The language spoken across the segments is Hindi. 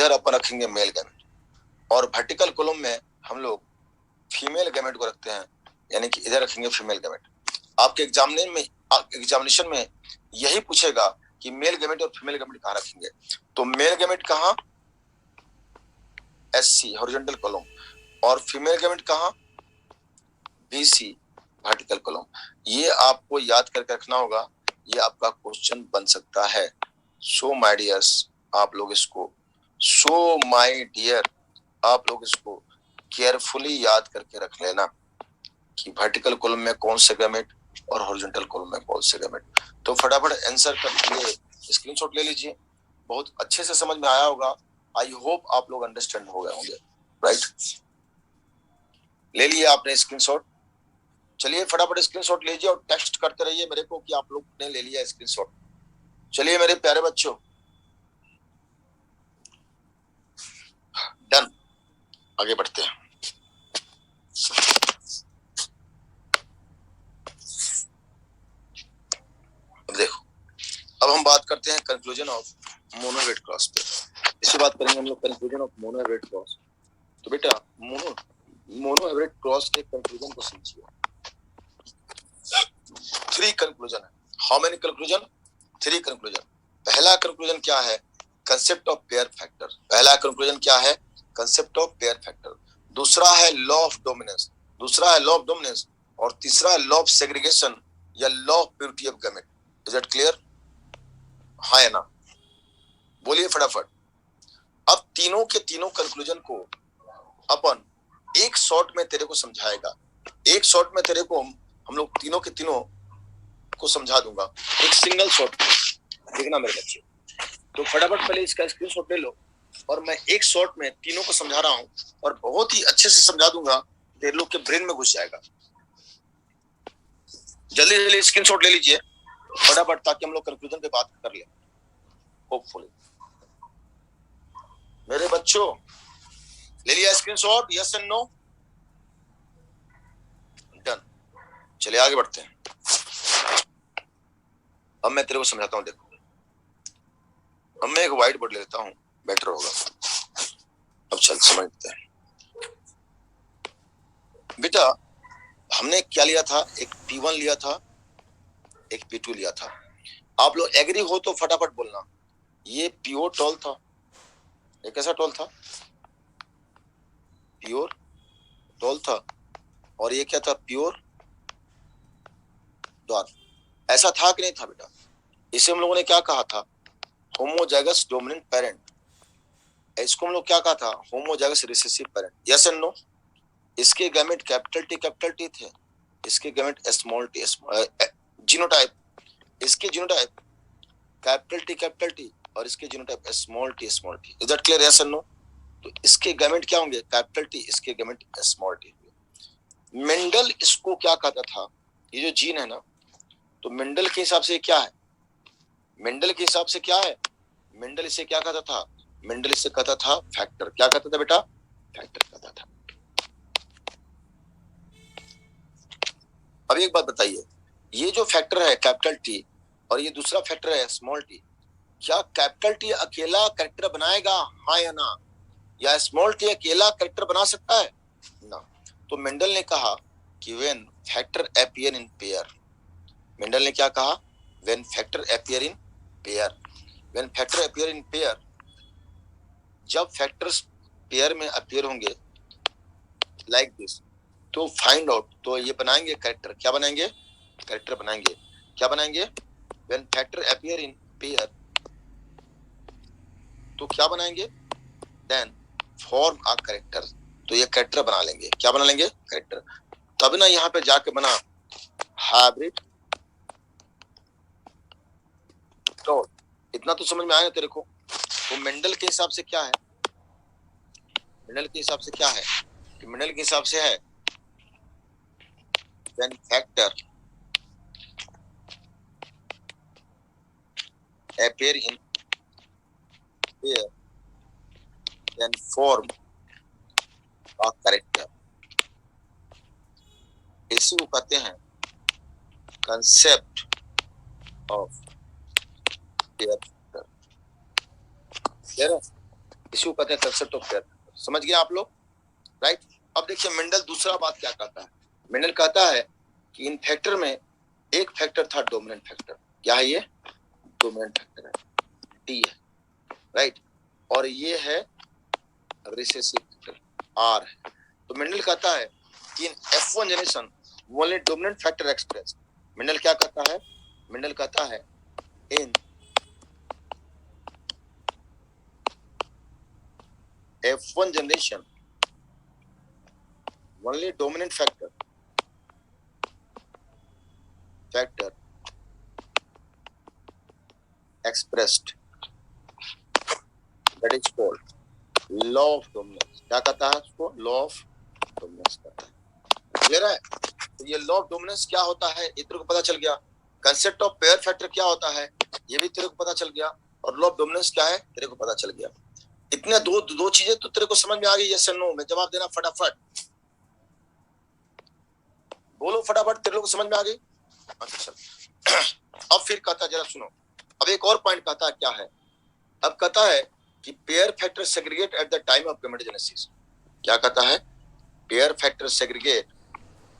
इधर अपन रखेंगे मेल गैमेट, और वर्टिकल कॉलम में हम लोग फीमेल गैमेट को रखते हैं, यानी कि इधर रखेंगे फीमेल गैमेट। आपके एग्जामिनेशन में यही पूछेगा कि मेल गैमेट और फीमेल गैमेट कहाँ रखेंगे। तो मेल गैमेट कहाँ, SC हॉरिजॉन्टल कॉलम, और फीमेल गैमेट कहाँ, BC वर्टिकल कॉलम। ये आपको याद करके रखना होगा, ये आपका क्वेश्चन बन सकता है। सो माय डियर्स, आप लोग इसको केयरफुली याद करके रख लेना कि वर्टिकल कॉलम में कौन से गैमेट और हॉरिजॉन्टल कॉलम में कौन से गैमेट। तो फटाफट आंसर कर लिए, स्क्रीनशॉट ले लीजिए। बहुत अच्छे से समझ में आया होगा। आई होप आप लोग अंडरस्टैंड हो गए होंगे, राइट। ले लिए आपने स्क्रीनशॉट। चलिए फटाफट स्क्रीनशॉट लीजिए और टेक्स्ट करते रहिए मेरे को कि आप लोग ने ले लिया स्क्रीनशॉट। चलिए मेरे प्यारे बच्चों, डन, आगे बढ़ते हैं। देखो, अब हम बात करते हैं conclusion of mono red cross पे। इसी बात करेंगे हम लोग, conclusion of mono red cross. तो बेटा मोनो रेड क्रॉस के कंक्लूजन को समझिए। 3 कंक्लूजन है। How many conclusion? 3 कंक्लूजन। पहला कंक्लूजन क्या है? Concept of pair factor. पहला कंक्लूजन क्या है? Concept of pair factor. दूसरा है लॉ ऑफ डोमिनेंस, और तीसरा है लॉ ऑफ सेग्रीगेशन या law of purity of gamete. Is it clear? हाँ या ना? बोलिए फटाफट। अब तीनों के तीनों कंक्लूजन को अपन एक शॉट में तेरे को समझाएगा। एक शॉट में तेरे को हम लोग तीनों के तीनों को समझा दूंगा, एक सिंगल शॉट। देखना मेरे बच्चे, तो फटाफट पहले इसका स्क्रीनशॉट ले लो, और मैं एक शॉट में तीनों को समझा रहा हूं, और बहुत ही अच्छे से समझा दूंगा, तेरे लोग के ब्रेन में घुस जाएगा। जल्दी जल्दी स्क्रीनशॉट ले लीजिए फटाफट, ताकि हम लोग कंक्लूजन पे बात कर ले होपफुली। मेरे बच्चों, ले लिया screenshot? Yes and no? Done. चलिए आगे बढ़ते हैं। अब मैं तेरे को समझाता हूं। देखो, अब मैं एक व्हाइट बोर्ड ले लेता हूं, बेटर होगा। अब चल समझते हैं बेटा। हमने क्या लिया था? एक P1 लिया था, एक P2 लिया था। आप लोग एग्री हो तो फटाफट बोलना। ये प्योर टॉल था। ये कैसा टॉल था? प्योर टॉल था। और ये क्या था? Pure dwarf. ऐसा था कि नहीं था बेटा? इसे हम लोगों ने क्या कहा था? Homozygous dominant parent. इसको हम लोग क्या कहा था? Homozygous recessive parent. Yes and no? इसके गैमेट कैपिटल टी थे, इसके गैमेट स्मॉल टी। जीनोटाइप, इसके जीनोटाइप कैपिटल टी और इसके genotype small T. Is that clear? Yes and no? तो इसके गैमेट क्या होंगे? कैपिटल टी, इसके गैमेट स्मॉल टी। मेंडल इसको क्या कहता था? ये जो जीन है ना, तो मेंडल के हिसाब से क्या है? मेंडल के हिसाब से क्या है? मेंडल इसे क्या कहता था? मेंडल इसे कहता था फैक्टर। क्या कहता था बेटा? फैक्टर कहता था। अब एक बात बताइए, ये जो फैक्टर है कैपिटल टी और ये दूसरा फैक्टर है स्मॉल टी, क्या कैपिटल टी अकेला कैरेक्टर बनाएगा? हाँ या ना? या स्मॉल टी अकेला कैरेक्टर बना सकता है? ना। तो मेंडल ने कहा कि when factor appear in pair. Mendel ने क्या कहा? When factor appear in pair. When factor appear in pair, जब फैक्टर्स पेयर में अपीयर होंगे लाइक दिस, तो फाइंड आउट, तो ये बनाएंगे कैरेक्टर। क्या बनाएंगे? कैरेक्टर बनाएंगे। क्या बनाएंगे? When factor appear in pair, तो क्या बनाएंगे? Then form a character. तो ये कैरेक्टर बना लेंगे। क्या बना लेंगे? कैरेक्टर। तब ना यहाँ पे जाके बना हाइब्रिड टॉल। इतना तो समझ में आया ना तेरे को? तो मेंडल के हिसाब से क्या है? मेंडल के हिसाब से क्या है? कि मेंडल के हिसाब से है when factor appear in pair then form a character। इसी को कहते हैं कंसेप्ट ऑफ पेयर फैक्टर। इसको कहते हैं कंसेप्ट ऑफ पेयर फैक्टर। समझ गए आप लोग, राइट। अब देखिए मेंडल दूसरा बात क्या कहता है। मेंडल कहता है कि इन फैक्टर में एक फैक्टर था डोमिनेंट फैक्टर। क्या है ये? डोमिनेंट फैक्टर है, डी है, राइट। और ये है रिसेसिव फैक्टर, आर है। तो मेंडल कहता है कि इन F1 generation only dominant factor express. Mendel क्या कहता है? मेंडल कहता है इन F1 generation only dominant factor expressed, that is called law of dominance। क्या कहता है उसको? लॉ ऑफ डोमिनेंस कहता है। क्लियर है? तो ये लॉ ऑफ डोमिनेंस क्या होता है ये तेरे को पता चल गया। कंसेप्ट ऑफ पेयर फैक्टर क्या होता है ये भी तेरे को पता चल गया, और लॉ ऑफ डोमिनेंस क्या है तेरे को पता चल गया। इतने दो चीजें तो तेरे को समझ में आ गई, यस और नो में जवाब देना फटाफट। बोलो फटाफट, तेरे लोग समझ में आ गई? अच्छा अब फिर कहता है, जरा सुनो, अब एक और पॉइंट कहता है, क्या है? अब कहता है कि pair factor segregate at the time of gametogenesis. क्या कहता है? Pair factor segregate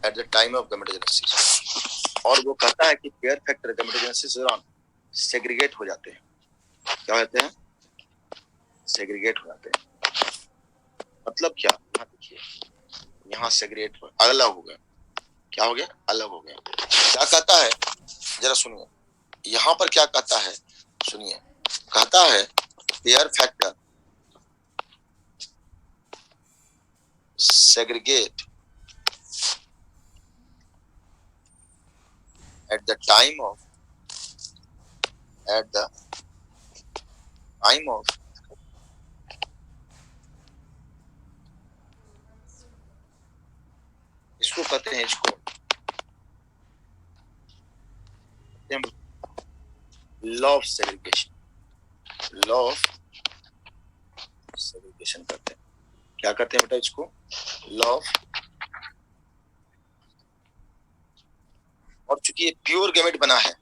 at the time of gametogenesis. और वो कहता है कि पेयर फैक्टर गैमेटोजेनेसिस दौरान सेग्रीगेट हो जाते हैं। क्या होते हैं? सेग्रीगेट हो जाते हैं। मतलब क्या? यहाँ देखिए, यहाँ सेग्रीगेट अलग हो गया। क्या हो गया? अलग हो गया। क्या कहता है जरा सुनिए, यहां पर क्या कहता है सुनिए। कहता है pair factor segregate at the time of इसको कहते हैं, इसको law of segregation. Law of segregation कहते हैं। क्या कहते हैं बेटा इसको? Law of. और चूंकि ये प्योर गैमेट बना है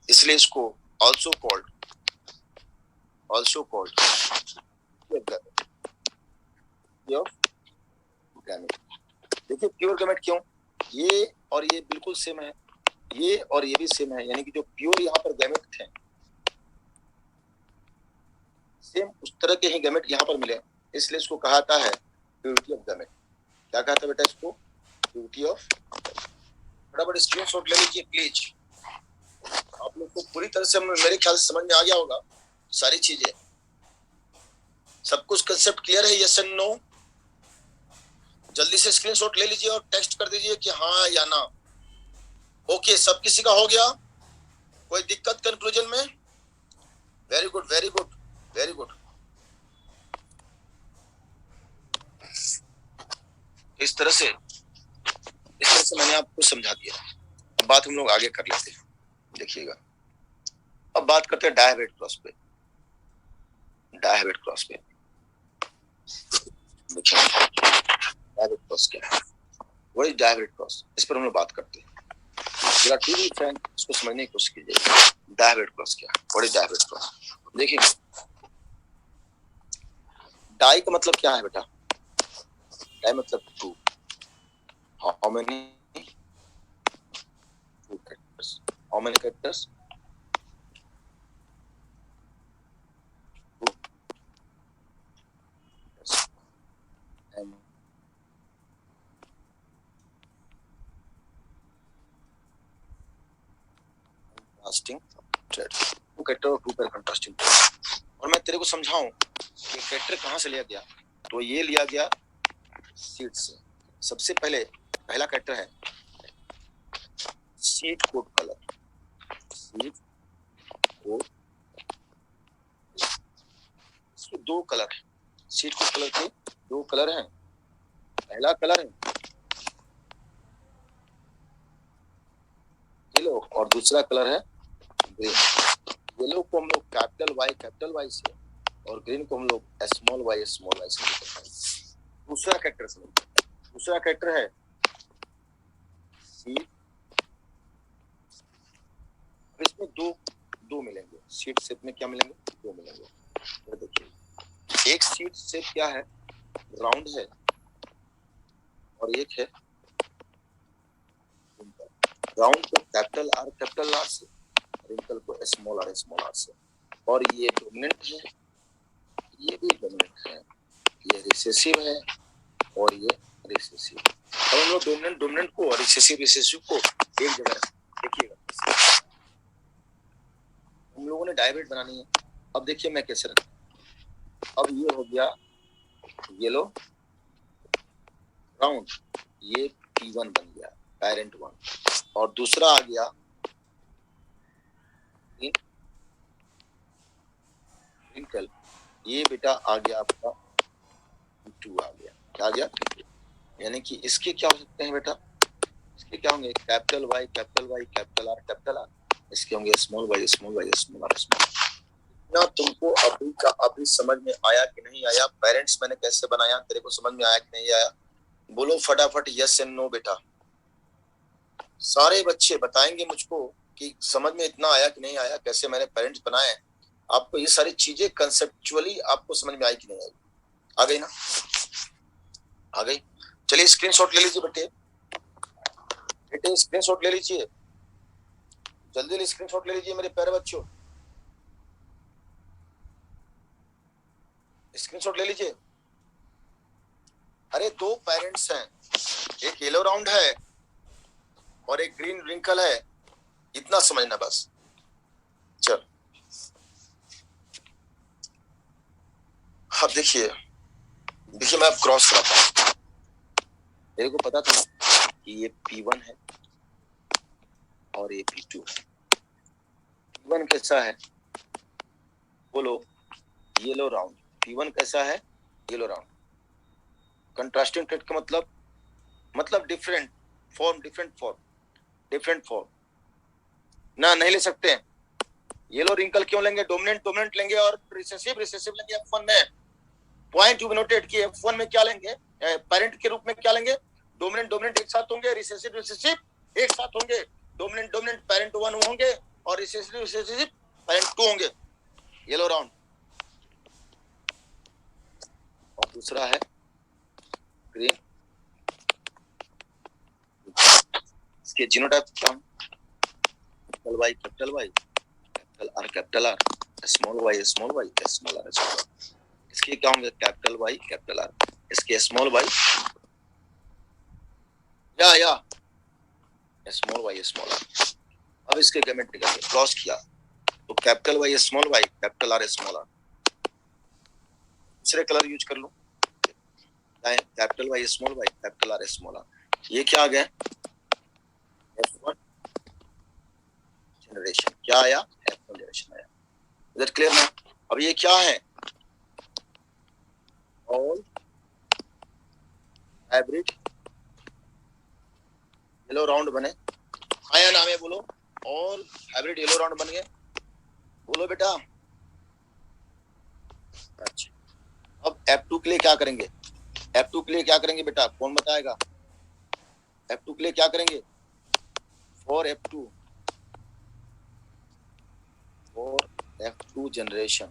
इसलिए इसको ऑल्सो कॉल्ड गैमेट। देखिए प्योर गैमेट क्यों? ये और ये बिल्कुल सेम है, ये और ये भी सेम है, यानी कि जो प्योर यहाँ पर गैमेट थे सेम उस तरह के ही गैमेट यहाँ पर मिले, इसलिए इसको कहता है प्योरिटी ऑफ गैमेट। क्या कहता है बेटा इसको? Purity of. फटाफट स्क्रीनशॉट ले लीजिए प्लीज। आप लोग को पूरी तरह से मेरे ख्याल से समझ में आ गया होगा सारी चीजें, सब कुछ कंसेप्ट क्लियर है, यस एंड नो? जल्दी से स्क्रीनशॉट ले लीजिए और टेक्स्ट कर दीजिए कि हाँ या ना। ओके, सब किसी का हो गया? कोई दिक्कत कंक्लूजन में? Very good very good very good. इस तरह से मैंने आपको समझा दिया। अब बात हम लोग आगे कर लेते हैं, देखिएगा। अब बात करते हैं डायहेड्रल क्रॉस पे। डायहेड्रल क्रॉस पे डायहेड्रल क्रॉस क्या है? What is dihedral cross? इस पर हम लोग बात करते हैं। जरा टीवी फ्रेंड इसको समझने की कोशिश कीजिए। डायहेड्रल क्रॉस क्या है? What is dihedral cross? देखिए डाई का मतलब क्या है बेटा? डाई मतलब two. How many? Two characters. How many characters? Contrasting thread. Two character और टू पेयर कंट्रास्टिंग थ्रेड। और मैं तेरे को समझाऊं कि कैरेक्टर कहां से लिया गया, तो ये लिया गया सीट से। सबसे पहले पहला कैरेक्टर है seat code colour. Seat code, इसके दो कलर है। सीट कोड कलर के दो कलर हैं। पहला कलर है येलो और दूसरा कलर है ग्रीन। येलो को हम लोग कैपिटल वाई से और ग्रीन को हम लोग स्मॉल वाई से लिखते हैं। दूसरा कैरेक्टर समझते हैं। दूसरा कैरेक्टर है सीट। इसमें दो मिलेंगे। सीट सेट में क्या मिलेंगे? दो मिलेंगे। तो देखिए एक सीट से क्या है, राउंड है, और एक है राउंड को कैपिटल आर से, रिंकल को स्मॉल आर से, और ये डोमिनेंट है, ये भी डोमिनेंट है, ये रिसेसिव है और ये रिसेसिव। अब हम लोग डोमिनेंट को और रिसेसिव को एक जगह देखिएगा, हम लोगों ने डायरेक्ट बनानी है। अब देखिए मैं कैसे रखूं। अब ये हो गया येलो राउंड, ये P1 बन गया पेरेंट 1, और दूसरा आ गया रिंकल, ये बेटा आ गया आपका P2 आ गया, क्या आ गया, यानी कि इसके क्या हो सकते हैं बेटा, इसके क्या होंगे, कैपिटल वाई कैपिटल आर, इसके होंगे स्मॉल वाई स्मॉल आर। ना तुमको अभी का अभी समझ में आया कि नहीं आया, पेरेंट्स मैंने कैसे बनाया, तेरे को समझ में आया कि नहीं आया, बोलो फटाफट यस एंड नो बेटा। सारे बच्चे बताएंगे मुझको कि समझ में इतना आया कि नहीं आया, कैसे मैंने पेरेंट्स बनाए, आपको ये सारी चीजें कंसेप्चुअली आपको समझ में आई कि नहीं आई, आ गई ना, आ गई। चलिए स्क्रीनशॉट ले लीजिए बेटे, स्क्रीनशॉट ले लीजिए, जल्दी स्क्रीनशॉट ले लीजिए मेरे प्यारे बच्चों, स्क्रीनशॉट ले लीजिए। अरे दो पेरेंट्स हैं, एक येलो राउंड है और एक ग्रीन रिंकल है, इतना समझना बस। चल अब देखिए मैं अब क्रॉस कराता हूं, मेरे को पता था कि ये P1 है और ये P2 है। P1 कैसा है बोलो, येलो राउंड। P1 कैसा है, येलो राउंड। कंट्रास्टिंग ट्रेट का मतलब डिफरेंट फॉर्म ना, नहीं ले सकते हैं। येलो रिंकल क्यों लेंगे, डोमिनेंट लेंगे और रिसेसिव लेंगे F1 में। पॉइंट यू नोटेड कि F1 में क्या लेंगे, पेरेंट के रूप में क्या लेंगे, डोमिनेंट एक साथ होंगे, रिसेसिव एक साथ होंगे, डोमिनेंट पेरेंट 1 होंगे और रिसेसिव पेरेंट 2 होंगे, येलो राउंड। और दूसरा है ग्रीन, इसके जीनोटाइप क्या, capital Y capital R, small Y small R. इसके क्या होंगे, कैपिटल वाई कैपिटल आर, इसके स्मॉल वाई या स्मॉल वाई स्मॉल आर। अब इसके ग्रामेटिकल क्रॉस किया तो capital Y capital R small R. दूसरे कलर यूज कर लो, capital Y capital R small R, ये क्या आ गया, F1 जनरेशन, क्या आया, F1 जनरेशन आया। इज इट क्लियर ना। अब ये क्या है, ऑल हाइब्रिड येलो राउंड बने, आया नाम है, बोलो ऑल हाइब्रिड येलो राउंड बन गए, बोलो बेटा। अच्छा अब F2 के लिए क्या करेंगे, F2 के लिए क्या करेंगे बेटा, कौन बताएगा, F2 के लिए क्या करेंगे, फॉर F2 जनरेशन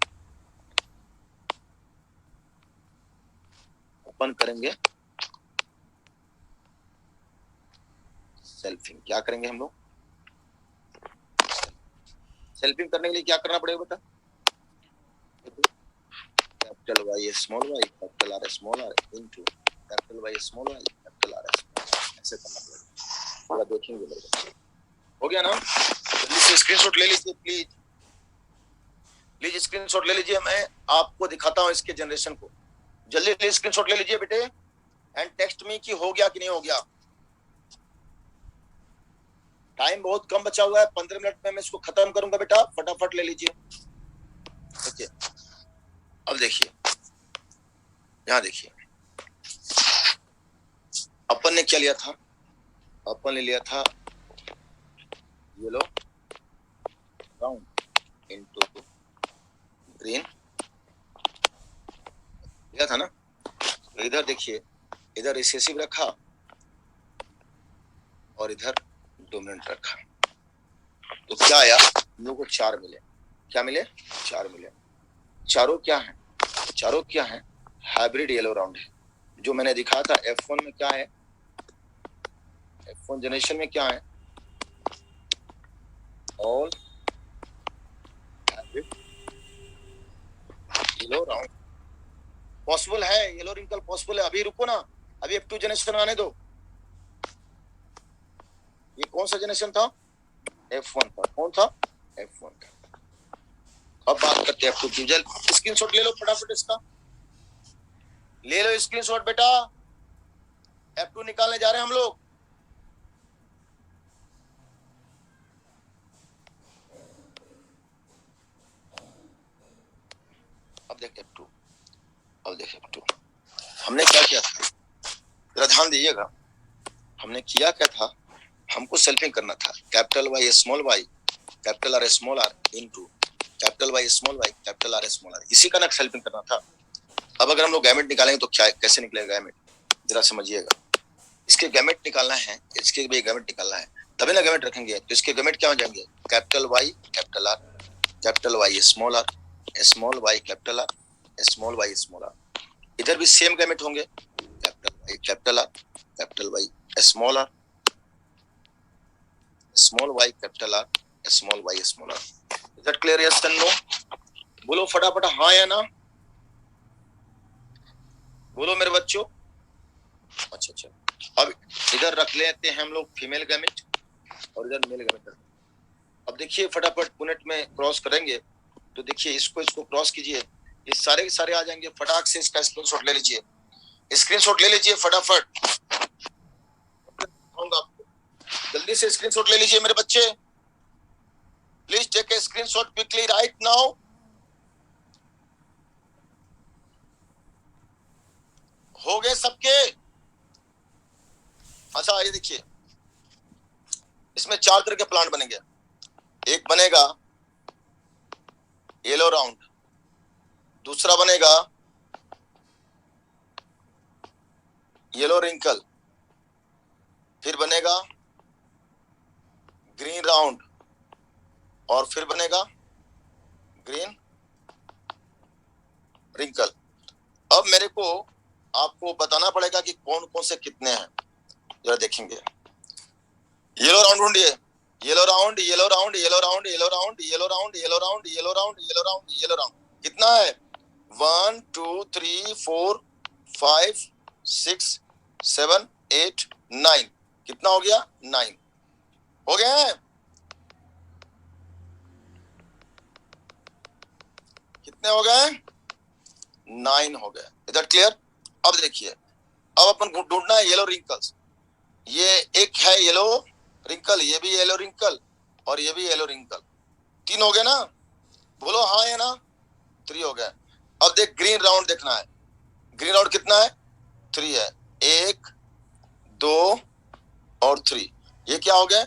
ओपन करेंगे सेल्फिंग। क्या करेंगे हम लोग, सेल्फिंग करने के लिए क्या करना पड़ेगा बेटा, capital Y capital R small R into capital Y small R capital R small, ऐसे करना पड़ेगा। थोड़ा देखेंगे मेरे बच्चे, हो गया ना। जल्दी से स्क्रीनशॉट ले लीजिए प्लीज स्क्रीनशॉट ले लीजिए, मैं आपको दिखाता हूं इसके जनरेशन को। जल्दी स्क्रीनशॉट ले लीजिए बेटे एंड टेक्स्ट में कि हो गया कि नहीं हो गया। टाइम बहुत कम बचा हुआ है, 15 मिनट में मैं इसको खत्म करूंगा बेटा, फटाफट ले लीजिए। ओके अब देखिए, यहां देखिए अपन ने क्या लिया था, अपन ने लिया था येलो राउंड इनटू ग्रीन लिया था ना। तो इधर देखिए, इधर रिसेसिव रखा और इधर डोमिनेंट रखा, तो क्या आया, हम लोग को 4 मिले, क्या मिले, 4 मिले। चारों क्या है, चारों क्या है, हाइब्रिड येलो राउंड है। जो मैंने दिखाया था F1 में क्या है, F1 जनरेशन में क्या है, all hybrid yellow round. Possible है, येलो रिंकल पॉसिबल है। अभी रुको ना, अभी F2 जनरेशन आने दो। ये कौन सा जनरेशन था, F1 था। कौन था, F1 था। अब बात करते हैं F2 की। जल स्क्रीनशॉट ले लो फटाफट इसका, ले लो स्क्रीनशॉट बेटा। F2 निकालने जा रहे हैं हम लोग। अब देखते F2, अब देखिए F2 हमने क्या किया था, जरा ध्यान दीजिएगा। हमने किया क्या था, हमको सेल्फिंग करना था। Capital Y small Y capital R small R into capital Y small Y capital R small R, इसी का ना सेल्फिंग करना था। अब अगर हम लोग गैमेट निकालेंगे तो क्या कैसे निकलेगा गैमेट, जरा समझिएगा। इसके गैमेट निकालना है, इसके भी गैमेट निकालना है, तभी ना गैमेट रखेंगे। तो इसके गैमेट क्या हो जाएंगे, capital Y capital R, capital Y small Y capital R, small Y small R. इधर भी सेम गैमेट होंगे, capital Y capital R, capital Y small R, small Y capital R, small Y small R. Is that clear, yes और नो? बोलो फटाफट हाँ या ना, बोलो मेरे बच्चों। अच्छा, अब इधर रख लेते हैं हम लोग फीमेल गैमेट और इधर मेल गैमेट। अब देखिए फटाफट पुनेट में क्रॉस करेंगे तो देखिए इसको क्रॉस कीजिए, ये सारे के सारे आ जाएंगे। फटाक से इसका स्क्रीनशॉट ले लीजिए, स्क्रीनशॉट ले लीजिए फटाफट। जल्दी से स्क्रीनशॉट ले लीजिए मेरे बच्चे, please take a screenshot quickly right now. हो गए सबके? अच्छा ये देखिए, इसमें 4 तरह के प्लांट बनेंगे। एक बनेगा येलो राउंड, दूसरा बनेगा येलो रिंकल, फिर बनेगा ग्रीन राउंड और फिर बनेगा ग्रीन रिंकल। अब मेरे को आपको बताना पड़ेगा कि कौन कौन से कितने हैं, जरा देखेंगे। येलो राउंड ढूंढिए, yellow round yellow round yellow round yellow round yellow round yellow round yellow round yellow round yellow round, कितना है? 1 2 3 4 5 6 7 8 9, कितना हो गया? 9 हो गए हैं। कितने हो गए? 9 हो गए। इधर क्लियर? अब देखिए, अब अपन ढूंढना है येलो रिंकल्स। ये एक है येलो रिंकल, ये भी येलो रिंकल और ये भी येलो रिंकल। 3 हो गए ना, बोलो हाँ या ना? 3 हो गए। अब देख ग्रीन राउंड देखना है, ग्रीन राउंड कितना है? 3 है। 1 2 और 3, ये क्या हो गया?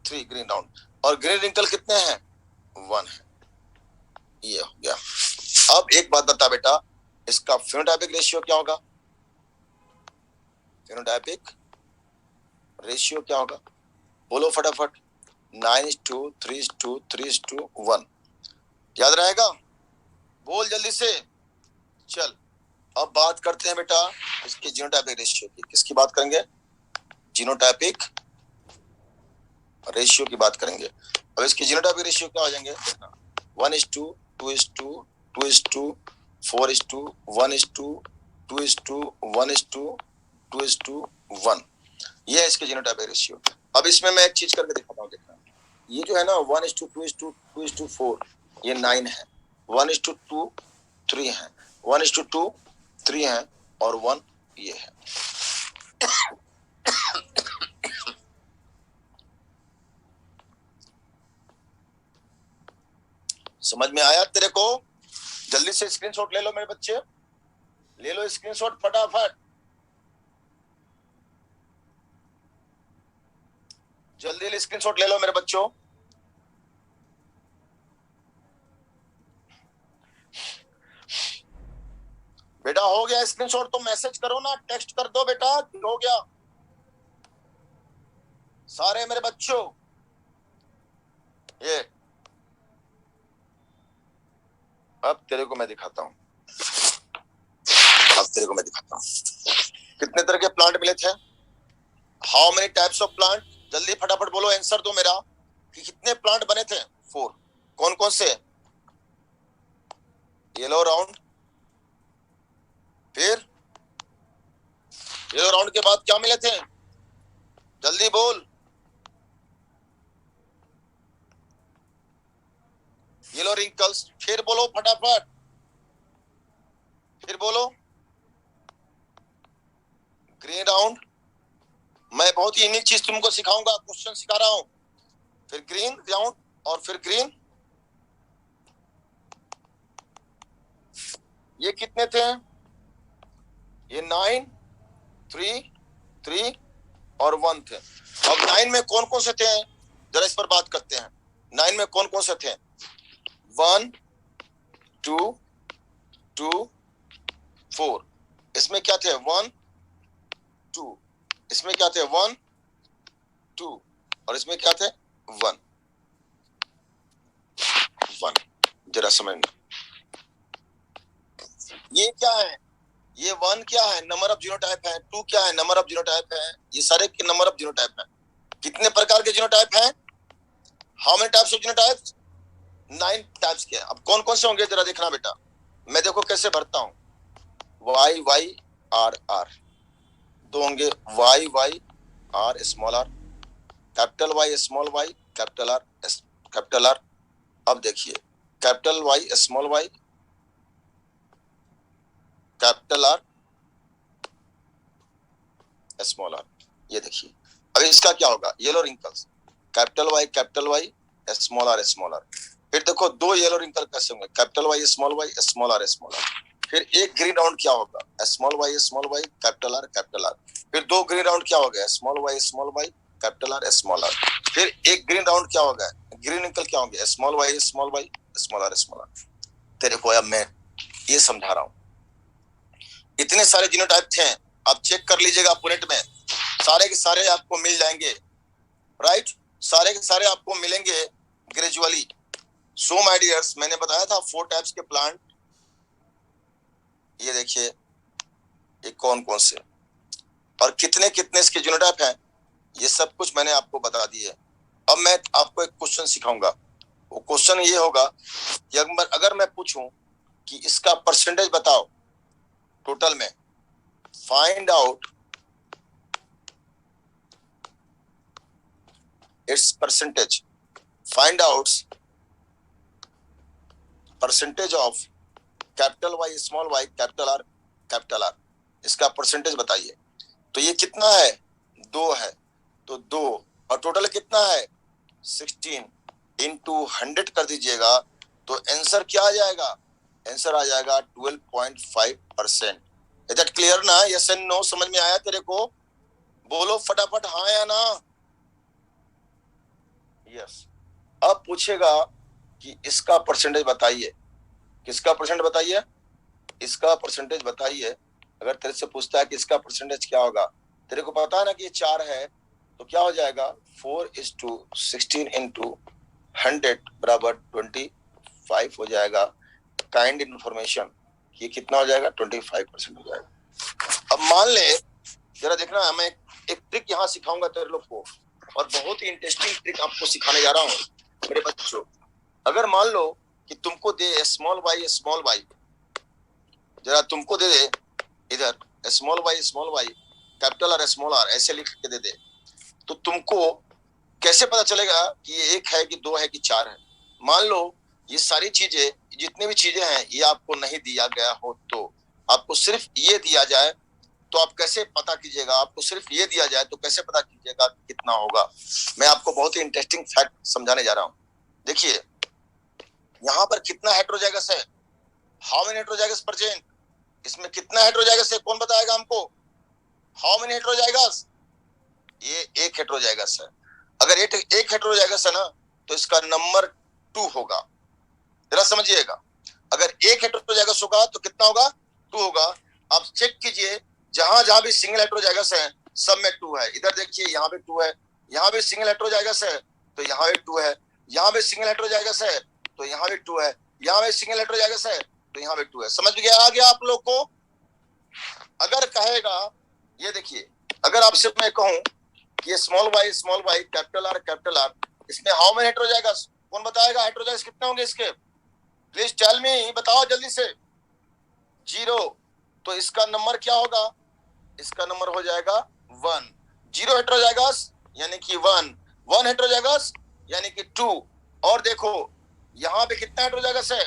3 ग्रीन राउंड। और ग्रीन रिंकल कितने हैं? 1 है, ये हो गया। अब एक बात बता बेटा, इसका फेनोटाइपिक रेशियो क्या होगा? फेनोटाइपिक रेशियो क्या होगा, बोलो फटाफट। 9:3:2 3:1, याद रहेगा? बोल जल्दी से। चल अब बात करते हैं बेटा इसके जीनोटाइपिक रेशियो की। किसकी बात करेंगे? जीनोटाइपिक रेशियो की बात करेंगे। अब इसके जीनोटाइपिक रेशियो क्या हो जाएंगे? 1:2 2:2 2:4 4:1:2 2:1:2 2:1, ये है इसके जीनोटाइपिक रेशियो। अब इसमें मैं एक चीज करके दिखाता हूँ, देखना। ये जो है ना 1:2 2:2 2:4, ये 9 है। 1:2 3 है, 1:2 3 है और 1 ये है। समझ में आया तेरे को? जल्दी से स्क्रीनशॉट ले लो मेरे बच्चे, ले लो स्क्रीनशॉट फटाफट, जल्दी स्क्रीनशॉट ले लो मेरे बच्चों। बेटा हो गया स्क्रीनशॉट तो मैसेज करो ना, टेक्स्ट कर दो बेटा, हो गया सारे मेरे बच्चों। ये अब तेरे को मैं दिखाता हूं, तेरे को मैं दिखाता हूँ। कितने तरह के प्लांट मिले थे? How many types of plant? जल्दी फटाफट बोलो, आंसर दो मेरा कि कितने प्लांट बने थे? 4। कौन कौन से? येलो राउंड, फिर येलो राउंड के बाद क्या मिले थे? जल्दी बोल। येलो रिंकल्स, फिर बोलो फटाफट, फिर बोलो। ग्रीन राउंड, मैं बहुत ही यूनिक चीज तुमको सिखाऊंगा, क्वेश्चन सिखा रहा हूं। फिर ग्रीन राउंड और फिर ग्रीन। ये कितने थे? ये 9, 3, 3 और 1 थे। अब 9 में कौन कौन से थे? जरा इस पर बात करते हैं। 9 में कौन कौन से थे? 1, 2, 2, 4। इसमें क्या थे? 1, 2। इसमें क्या थे? 1, 2 और इसमें क्या थे? 1, 1। जरा समझना, ये क्या है? ये 1 क्या है? नंबर ऑफ जीनोटाइप है। 2 क्या है? नंबर ऑफ जीनोटाइप है। ये सारे के नंबर ऑफ जीनोटाइप है। कितने प्रकार के जीनोटाइप हैं? How many types of genotypes? 9 types के। अब कौन कौन से होंगे जरा देखना बेटा। मैं देखो कैसे भरता हूं। वाई वाई आर आर, दो होंगे। Y Y R small R, capital Y small Y, capital R capital R. अब देखिए, capital Y small Y, capital R small R. ये देखिए, अब इसका क्या होगा? Yellow wrinkles, capital Y small R small R. फिर देखो दो येलो रिंकल कैसे होंगे? Capital Y small R small R. फिर एक ग्रीन राउंड क्या होगा? Small Y capital R capital R. फिर दो ग्रीन राउंड क्या हो गया? Small Y capital R small R. फिर एक ग्रीन राउंड क्या होगा? ग्रीन रिंकल क्या होंगे? Small Y small R small R. तेरे को अब मैं ये समझा रहा हूँ। इतने सारे जीनोटाइप थे, आप चेक कर लीजिएगा पुनेट में, सारे के सारे आपको मिल जाएंगे। राइट, सारे के सारे आपको मिलेंगे ग्रेजुअली। सो माय डियर्स, मैंने बताया था 4 टाइप्स के प्लांट। ये देखिए, ये कौन कौन से और कितने कितने इसके जीनोटाइप हैं, ये सब कुछ मैंने आपको बता दिया। अब मैं आपको एक क्वेश्चन सिखाऊंगा। वो क्वेश्चन ये होगा कि अगर मैं पूछूं कि इसका परसेंटेज बताओ टोटल में, find out its percentage, find out percentage of capital Y capital R, इसका परसेंटेज बताइए। तो ये कितना है? 2 है, तो 2 और टोटल कितना है? 16 इंटू 100 कर दीजिएगा तो आंसर क्या आ जाएगा? आंसर आ जाएगा 12.5%। इज दैट क्लियर ना? Yes and no? समझ में आया तेरे को? बोलो फटाफट हाँ या ना। यस। अब पूछेगा कि इसका परसेंटेज बताइए। किसका परसेंट बताइए? इसका परसेंटेज बताइए। अगर तेरे से पूछता है कि इसका परसेंटेज क्या होगा, तेरे को पता है ना कि ये 4 है, तो क्या हो जाएगा? 4:16 इंटू 100 बराबर 25 हो जाएगा। काइंड इन्फॉर्मेशन, ये कितना हो जाएगा? 25% हो जाएगा। अब मान ले, जरा देखना, मैं एक ट्रिक यहाँ सिखाऊंगा तेरे लोग को, और बहुत ही इंटरेस्टिंग ट्रिक आपको सिखाने जा रहा हूँ मेरे बच्चों। अगर मान लो कि तुमको दे स्मॉल वाई, जरा तुमको दे दे इधर small Y capital R small R ऐसे लिख के दे दे, तो तुमको कैसे पता चलेगा कि ये 1 है कि 2 है कि 4 है? मान लो ये सारी चीजें, जितनी भी चीजें हैं, ये आपको नहीं दिया गया हो, तो आपको सिर्फ ये दिया जाए तो आप कैसे पता कीजिएगा? आपको सिर्फ ये दिया जाए तो कैसे पता कीजिएगा कितना होगा? मैं आपको बहुत ही इंटरेस्टिंग फैक्ट समझाने जा रहा हूँ। देखिए, यहाँ पर कितना हेटेरोजाइगस है? How many heterozygous present? इसमें कितना हेटेरोजाइगस है? कौन बताएगा हमको? How many heterozygous? ये 1 हेटेरोजाइगस है। अगर एक हेटेरोजाइगस है ना, तो इसका नंबर 2 होगा। जरा समझिएगा, अगर 1 हेटेरोजाइगस होगा तो कितना होगा? 2 होगा। आप चेक कीजिए, जहां जहां भी सिंगल हेटेरोजाइगस है सब में 2 है। इधर देखिए, यहाँ पे 2 है, यहाँ भी सिंगल हेटेरोजाइगस है तो यहाँ भी 2 है, यहाँ भी सिंगल हेटेरोजाइगस है तो यहाँ भी 2 है, यहाँ भी सिंगल हेटेरोजाइगस है तो यहाँ भी 2 है। समझ गया? आ गया आप लोग को? अगर कहेगा, ये देखिए, अगर आपसे मैं कहूं कि ये स्मॉल वाई कैपिटल आर, इसमें हाउ मेनी हेटेरोजाइगस, कौन बताएगा हेटेरोजाइगस कितने होंगे इसके? प्लीज टेल मी, बताओ जल्दी से। 0, तो इसका नंबर क्या होगा? इसका नंबर हो जाएगा 1। 0 हेटेरोजाइगस यानी कि 1 हेटेरोजाइगस यानी कि 2। और देखो यहां पे कितना हेटेरोजाइगस है?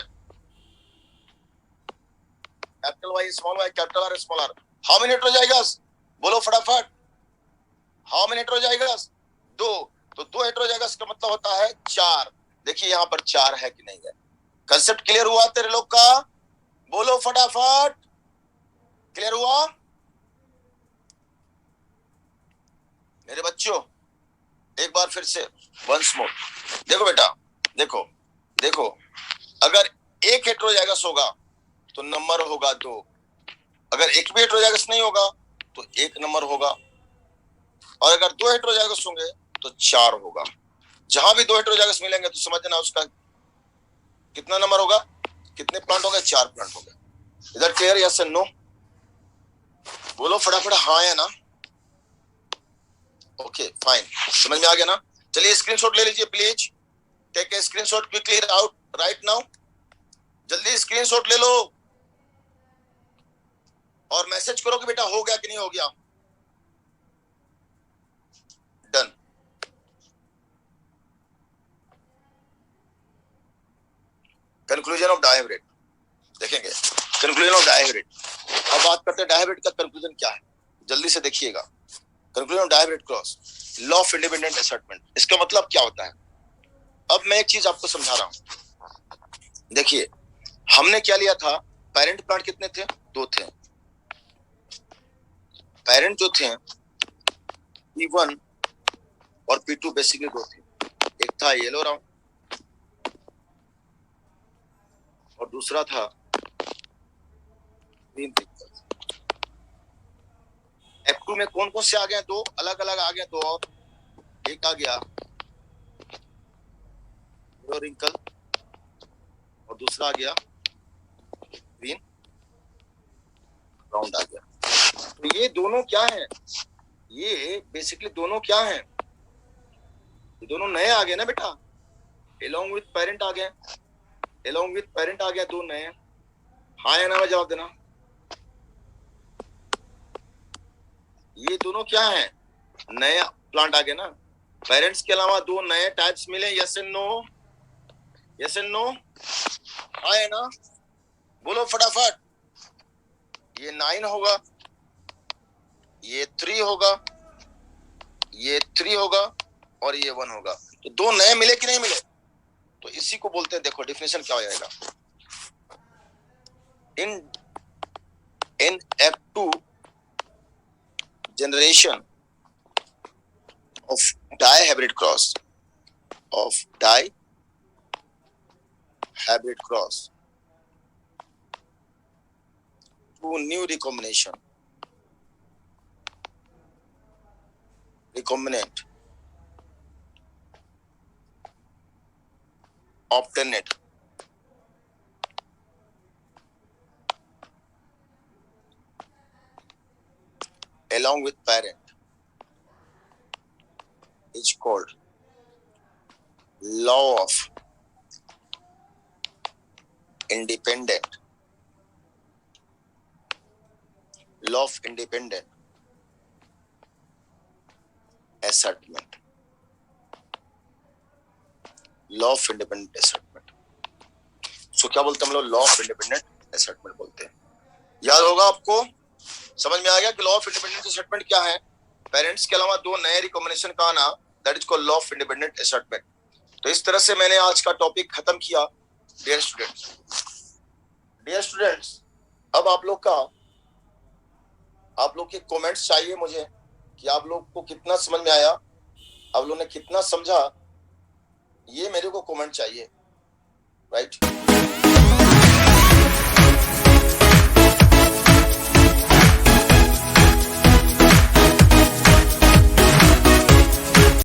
Capital Y capital R small R, how many heterozygous? बोलो फटाफट, हाउ मेनी हेटेरोजाइगस? 2। तो 2 हेटेरोजाइगस का मतलब होता है 4। देखिए यहां पर 4 है कि नहीं है। कंसेप्ट क्लियर हुआ तेरे लोग का? बोलो फटाफट, क्लियर हुआ मेरे बच्चों? एक बार फिर से, वंस मोर। देखो बेटा, देखो देखो, अगर एक हेटेरोजाइगस होगा तो नंबर होगा 2। अगर एक भी हेटेरोजाइगस नहीं होगा तो 1 नंबर होगा, और अगर 2 हेटेरोजाइगस होंगे तो 4 होगा। जहां भी 2 हेटेरोजाइगस मिलेंगे तो समझ लेना उसका कितना नंबर होगा, कितने प्लांट होंगे? 4 प्लांट होंगे। इधर क्लियर, यस एंड नो? बोलो फटाफट हाँ या ना। ओके फाइन, समझ में आ गया ना? चलिए स्क्रीनशॉट ले लीजिए please, take a screenshot quickly out right now. जल्दी स्क्रीनशॉट ले लो और मैसेज करो कि बेटा हो गया कि नहीं हो गया। डन। कंक्लूजन ऑफ डायहाइब्रिड देखेंगे। कंक्लूजन ऑफ डायहाइब्रिड, अब बात करते हैं डायहाइब्रिड का कंक्लूजन क्या है, जल्दी से देखिएगा। Conclusion of dihybrid cross, law of independent assortment, इसका मतलब क्या होता है? अब मैं एक चीज आपको समझा रहा हूं। देखिए हमने क्या लिया था, पेरेंट प्लांट कितने थे? 2 थे। पेरेंट जो थे P1 और P2 बेसिकली 2 थे। एक था येलो राउंड और दूसरा था ग्रीन पिक्चर्स। F2 में कौन कौन से आ गए? 2 अलग अलग आ गए, 2 और एक आ गया रिंकल और दूसरा आ गया ग्रीन राउंड आ गया। तो ये दोनों क्या है? ये बेसिकली दोनों क्या है? ये दोनों नए आ गए ना बेटा, along with parent आ गए, along with parent आ गया 2 नए। हाँ या ना में जवाब देना। ये दोनों क्या है? नए प्लांट आ गए ना। पेरेंट्स के अलावा 2 नए टाइप्स मिले, yes and no? Yes and no? हाँ या ना? बोलो फटाफट। ये 9 होगा, ये 3 होगा, ये 3 होगा और ये 1 होगा। तो 2 नए मिले कि नहीं मिले? तो इसी को बोलते हैं, देखो डिफिनेशन क्या हो जाएगा। in F2 generation of dihybrid cross, to new recombinant alternate along with parent is called law of independent assertment, law of independent assortment. सो क्या बोलते हैं हम लोग? लॉ ऑफ इंडिपेंडेंट असर्टमेंट बोलते हैं। याद होगा आपको, समझ में आ गया कि लॉ ऑफ इंडिपेंडेंट असर्टमेंट क्या है? पेरेंट्स के अलावा 2 नए रिकॉम्बिनेशन का आना, that is called law of independent assortment. तो इस तरह से मैंने आज का टॉपिक खत्म किया। डियर स्टूडेंट्स, अब आप लोग के कमेंट्स चाहिए मुझे कि आप लोग को कितना समझ में आया, आप लोगों ने कितना समझा, ये मेरे को कमेंट चाहिए, राइट?